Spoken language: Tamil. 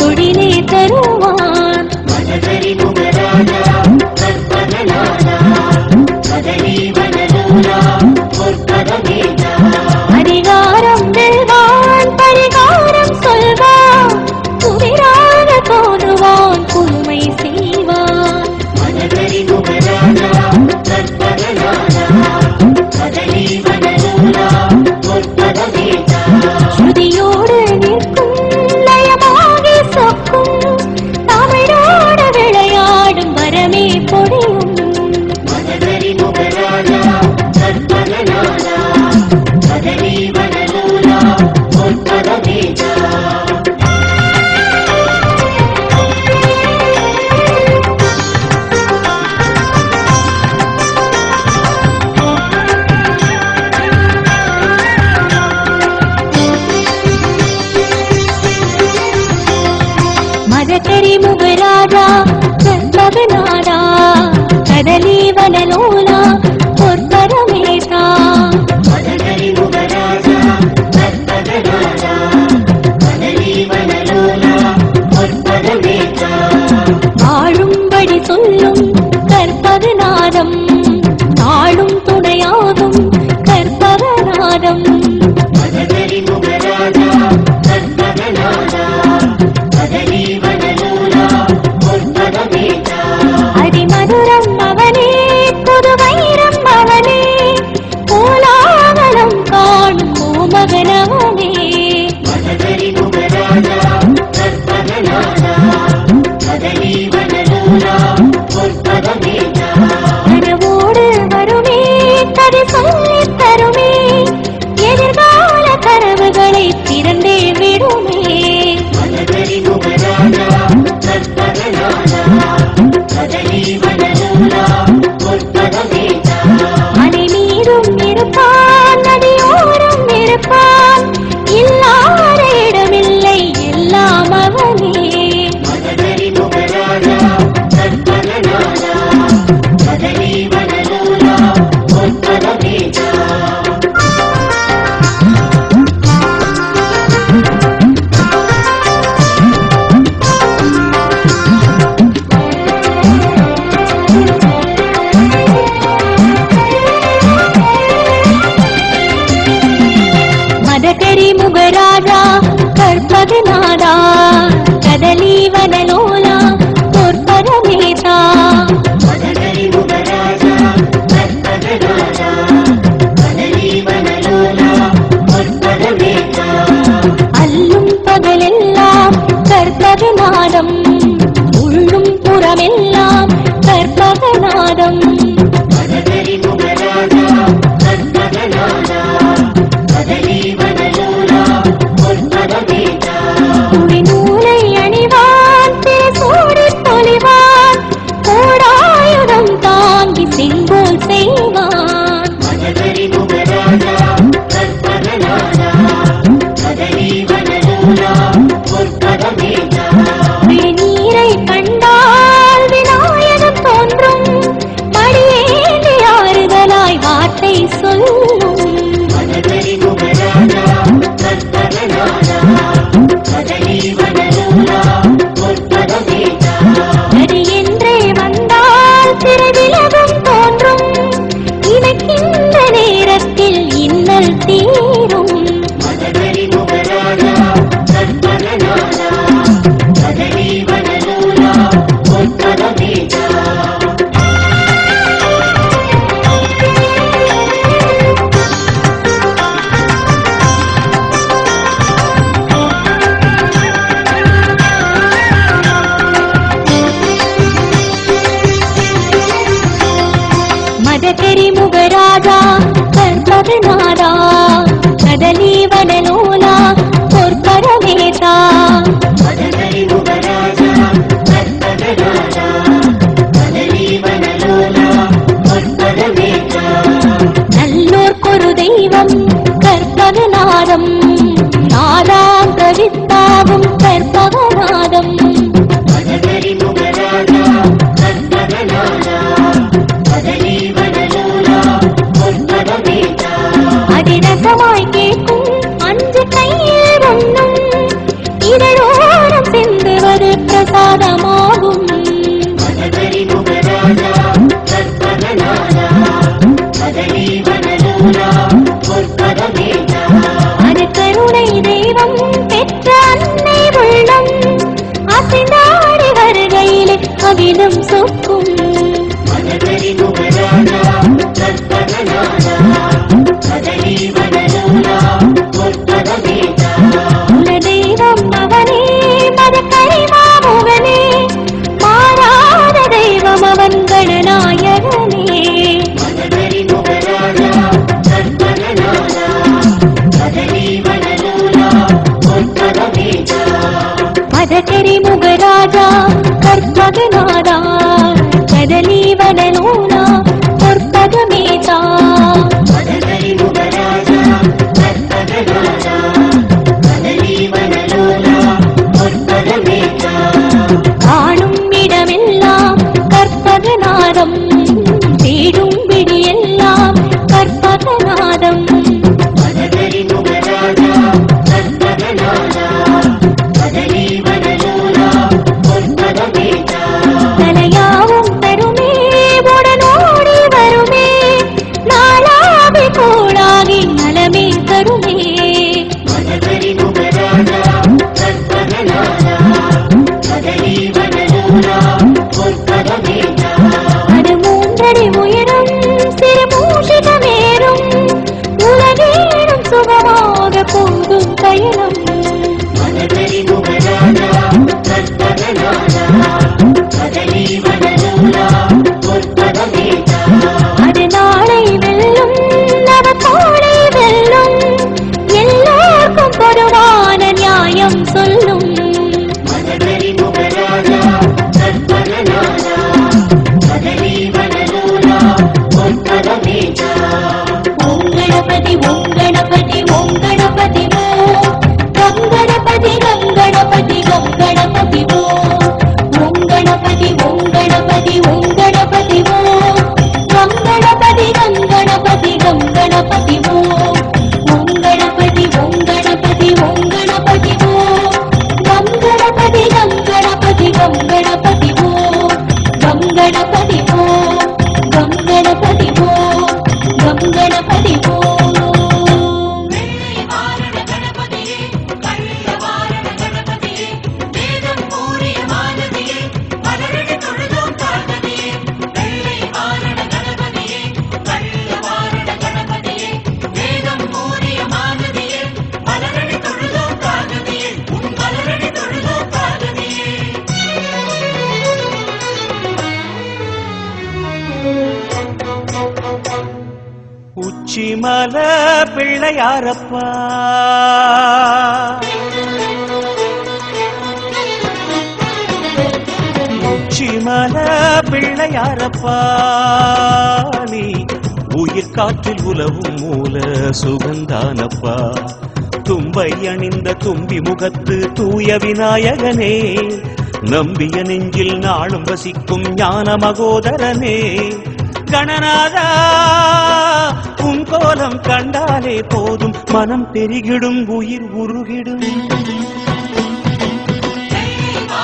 தொழிலே தருவான். அதிகாரம் வெல்வான், பரிகாரம் சொல்வான், குவிராக தோன்றுவான், புதுமை செய்வான். ஸ்ருதியோடு நிற்கும், லயமாகி சொக்கும், தமிழோடு விளையாடும் வரமே பொழியும். மதகரி முகராஜா கற்பகநாதா கதலி வனலோலா பொற்பரமேதா. வாழும்படி சொல்லும் கற்பகநாதம், நாளும் துணையாகும் கற்பகநாதம். அதிமதுரம் அவனே, புது வைரம் அவனே, கோலாகலம் காணும் கோமகனவனே. கனவோடு வருமே, கதை சொல்லித் தருமே, எதிர்கால கனவுகளை திறந்தே விடுமே. மலை மீதும் இருப்பான், நதியோரம் இருப்பான், இல்லாத இடமில்லை எல்லாம் அவனே. மதகரி முகராஜா கற்பகநாதா கதலி வனலோலா பொற்பரமேதா. அல்லும் பகலெல்லாம் கற்பகநாதம், உள்ளும் புறமெல்லாம் கற்பகநாதம். நூலை அணிவான், தேசோடித் தொலைவான், கோடாயுதம் தாங்கி செங்கோல் செய்வான். நீரை கண்டால் விநாயகன் தோன்றும், மடியேந்தி ஆறுதலாய் வார்த்தை சொல்லும். நதி என்றே வந்தால் திரைவிலகம் தோன்றும், இணைக்கின்ற நேரத்தில் இன்னல் தீரும். மதகரி முகராஜா கற்பகநாதா கதலி வனலோலா பொற்பரமேதா. நல்லோர்க்கொரு தெய்வம் கற்பகநாதம், நாதாம் பிரவித்தாகும் கற்பகநாதம். அதிரசமாய் கேட்கும் அஞ்சு கையில் ஒன்றும், இதழோரம் சென்று மதகரி முகராஜா கற்பகநாதா கதலீவனலோலா பொற்பகமேதா மதகரி முகராஜா கற்பகநாதா கதலீவனலோலா பொற்பகமேதா காணும் இடமெல்லாம் கற்பகநாதம் தேடும் விடியெல்லாம் கற்பகநாதம் மதகரி முகராஜா கற்பகநாதா கதலீவனலோலா பொற்பகமேதா தலையாவும் தருமே உடனோடி வருமே நாளாவி கோளாகி நலமே தருமே மதகரி முகராஜா கற்பகநாதா கதலீவனலோலா பொற்பகமேதா அது மூன்றடி உயரும் சிறு மூஷிகமேறும் உலகேடும் சுகமாக போகும் பயணம் மதகரி முகராஜா கற்பகநாதா கதலீவனலோலா பொற்பகமேதா அது நாளை வெல்லும் நவ கோளை வெல்லும் எல்லோருக்கும் பொதுவான நியாயம் சொல்லும் மதகரி முகராஜா கற்பகநாதா கதலீவனலோலா பொற்பகமேதா ஓம் கணபதி ஓம் கணபதி ஓம் கணபதி ஓம் கணபதி கணபதி கணபதி ஓம் கணபதி ஓம் கணபதி ஓம் கணபதி ஓம் கணபதி கணபதி கணபதி ஓம் கணபதி ஓம் கணபதி ஓம் கணபதி ஓம் கணபதி கணபதி கணபதி ஓம் கணபதி ஓம் கணபதி ஓம் கணபதி ஓம் உச்சிமல பிள்ளையாரப்பா உச்சிமல பிள்ளையாரப்பா நீ உயிர் காற்றில் உலவும் மூல சுகந்தானப்பா தும்பை அணிந்த தும்பி முகத்து தூய விநாயகனே நம்பிய நெஞ்சில் நாளும் வசிக்கும் ஞான மகோதரனே கணநாதா உன் கோலம் கண்டாலே போதும் மனம் பெருகிடும் உயிர் உருகிடும்